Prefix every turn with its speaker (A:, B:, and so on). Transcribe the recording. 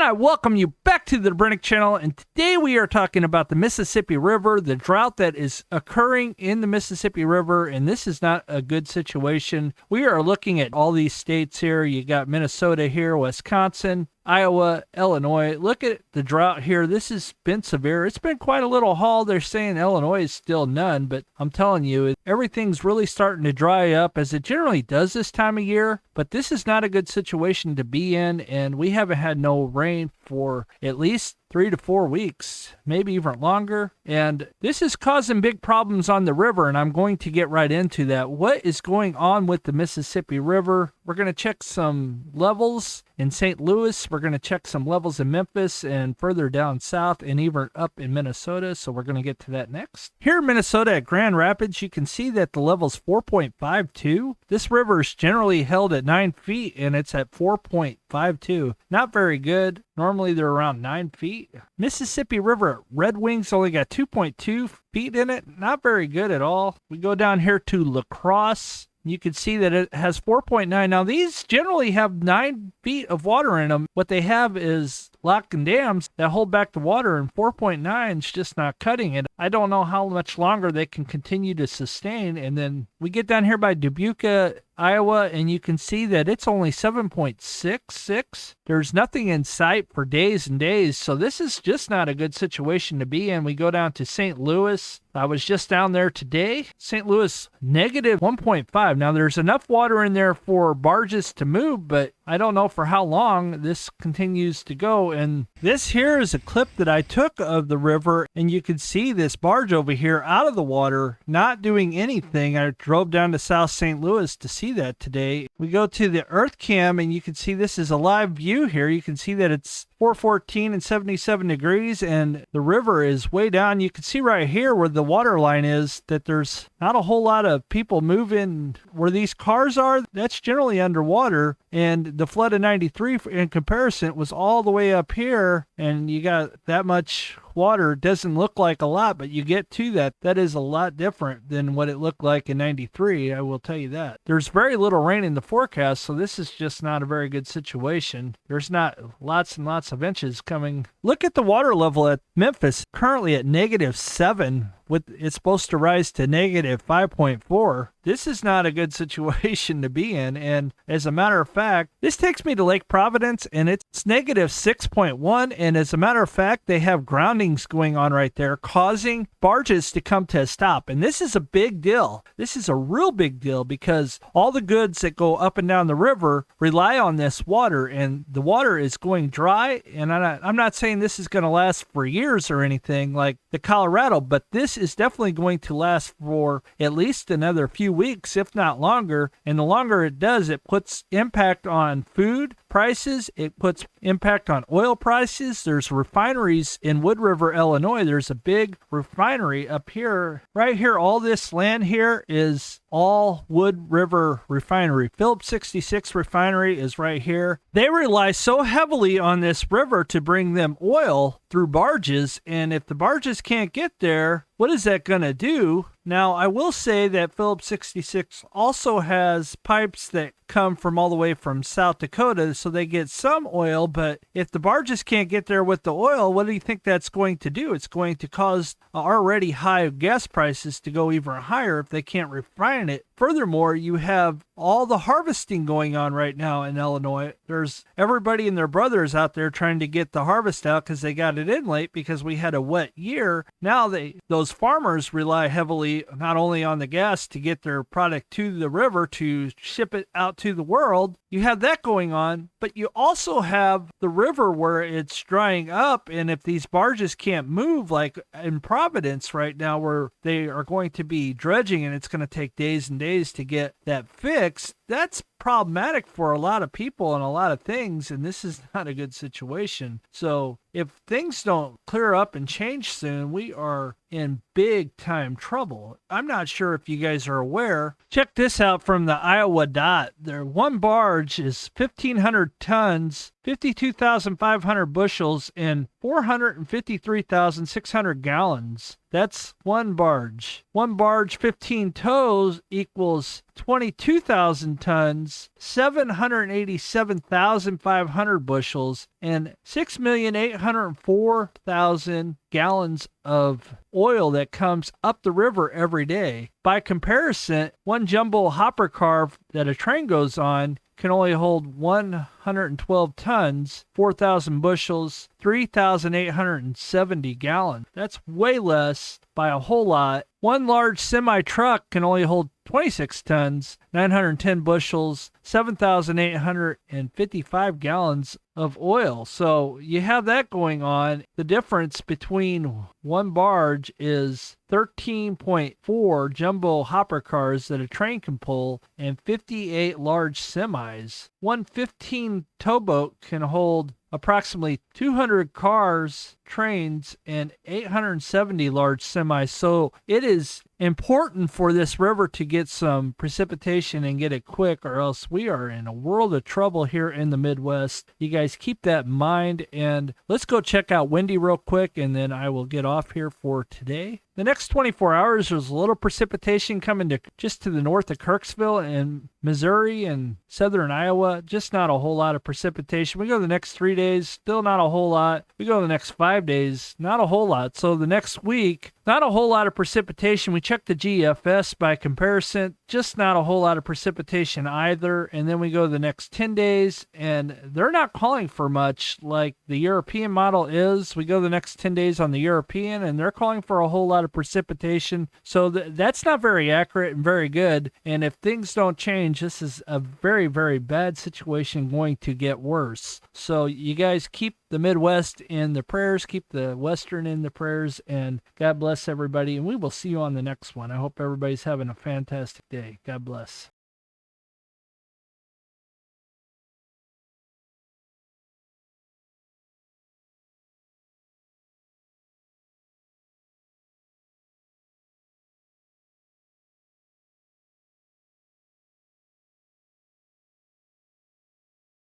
A: And I welcome you back to the Brennick channel, and today we are talking about the Mississippi River, the drought that is occurring in the Mississippi River, and this is not a good situation. We are looking at all these states here. You got Minnesota here, Wisconsin, Iowa, Illinois. Look at the drought here. This has been severe. It's been quite a little haul. They're saying Illinois is still none, but I'm telling you, everything's really starting to dry up as it generally does this time of year, but this is not a good situation to be in, and we haven't had no rain for at least 3 to 4 weeks, maybe even longer. And this is causing big problems on the river, and I'm going to get right into that. What is going on with the Mississippi River? We're going to check some levels in St. Louis. We're going to check some levels in Memphis and further down south and even up in Minnesota. So we're going to get to that next. Here in Minnesota at Grand Rapids, you can see that the level's 4.52. This river is generally held at 9 feet and it's at 4.52. Not very good. Normally they're around 9 feet. Mississippi River at Red Wings only got 2.2 feet in it. Not very good at all. We go down here to La Crosse. You can see that it has 4.9. Now, these generally have 9 feet of water in them. What they have is lock and dams that hold back the water, and 4.9 is just not cutting it. I don't know how much longer they can continue to sustain. And then we get down here by Dubuque, Iowa, and you can see that it's only 7.66. There's nothing in sight for days and days, so this is just not a good situation to be in. We go down to St. Louis. I was just down there today. St. Louis, negative 1.5. Now, there's enough water in there for barges to move, but I don't know for how long this continues to go. And this here is a clip that I took of the river, and you can see this barge over here out of the water, not doing anything. I drove down to South St. Louis to see that today. We go to the Earth Cam, and you can see this is a live view here. You can see that it's 414 and 77 degrees, and the river is way down. You can see right here where the water line is that there's not a whole lot of people moving. Where these cars are, that's generally underwater, and the flood of 93 in comparison was all the way up here, and you got that much water. Doesn't look like a lot, but you get to that is a lot different than what it looked like in 93. I will tell you that. There's very little rain in the forecast, so this is just not a very good situation. There's not lots and lots of inches coming. Look at the water level at Memphis, currently at -7. It's supposed to rise to -5.4. This is not a good situation to be in. And as a matter of fact, this takes me to Lake Providence, and it's -6.1. And as a matter of fact, they have groundings going on right there, causing barges to come to a stop. And this is a big deal. This is a real big deal because all the goods that go up and down the river rely on this water, and the water is going dry. And I'm not saying this is going to last for years or anything like the Colorado, but this is definitely going to last for at least another few weeks, if not longer. And the longer it does, it puts impact on food prices. It puts impact on oil prices. There's refineries in Wood River, Illinois. There's a big refinery up here. Right here, all this land here is all Wood River Refinery. Phillips 66 Refinery is right here. They rely so heavily on this river to bring them oil through barges, and if the barges can't get there, what is that going to do? Now, I will say that Phillips 66 also has pipes that come from all the way from South Dakota, so they get some oil, but if the barges can't get there with the oil, what do you think that's going to do? It's going to cause already high gas prices to go even higher if they can't refine it. Furthermore, you have all the harvesting going on right now in Illinois. There's everybody and their brothers out there trying to get the harvest out because they got it in late because we had a wet year. Now those farmers rely heavily not only on the gas to get their product to the river to ship it out to the world. You have that going on, but you also have the river where it's drying up, and if these barges can't move, like in Providence right now where they are going to be dredging and it's going to take days and days to get that fixed, that's problematic for a lot of people and a lot of things, and this is not a good situation. So if things don't clear up and change soon, we are in big time trouble. I'm not sure if you guys are aware. Check this out from the Iowa Dot. Their one barge is 1,500 tons, 52,500 bushels, and 453,600 gallons. That's one barge. One barge, 15 tows equals 22,000 tons, 787,500 bushels, and 6,804,000 gallons of oil that comes up the river every day. By comparison, one jumbo hopper car that a train goes on can only hold 112 tons, 4,000 bushels, 3,870 gallons. That's way less by a whole lot. One large semi-truck can only hold 26 tons, 910 bushels, 7,855 gallons of oil. So you have that going on. The difference between one barge is 13.4 jumbo hopper cars that a train can pull and 58 large semis. One 15 towboat can hold approximately 200 cars, trains, and 870 large semis. So it is important for this river to get some precipitation and get it quick, or else we are in a world of trouble here in the Midwest. You guys keep that in mind, and let's go check out Windy real quick, and then I will get off here for today. The next 24 hours, there's a little precipitation coming just to the north of Kirksville and Missouri and southern Iowa. Just not a whole lot of precipitation. We go the next 3 days, still not a whole lot. We go the next 5 days, not a whole lot. So the next week, not a whole lot of precipitation. We check the GFS by comparison, just not a whole lot of precipitation either. And then we go the next 10 days, and they're not calling for much like the European model is. We go the next 10 days on the European, and they're calling for a whole lot of precipitation. So that's not very accurate and very good. And if things don't change, this is a very, very bad situation, going to get worse. So you guys keep the Midwest in the prayers, keep the Western in the prayers, and God bless everybody. And we will see you on the next one. I hope everybody's having a fantastic day. God bless.